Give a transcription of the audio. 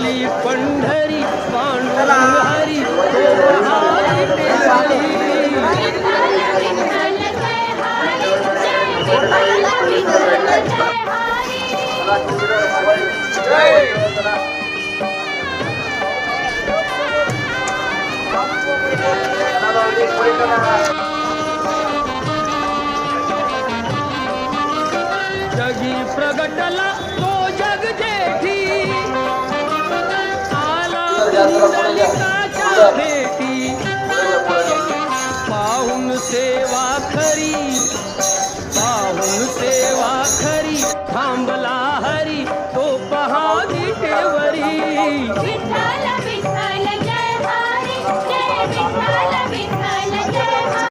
विठ्ठली पंढरी पांडुरंग हरी हारी जगी प्रगटला तो जग जेठी आला पुंडलिकाच्या भेटी पाहून सेवा खरी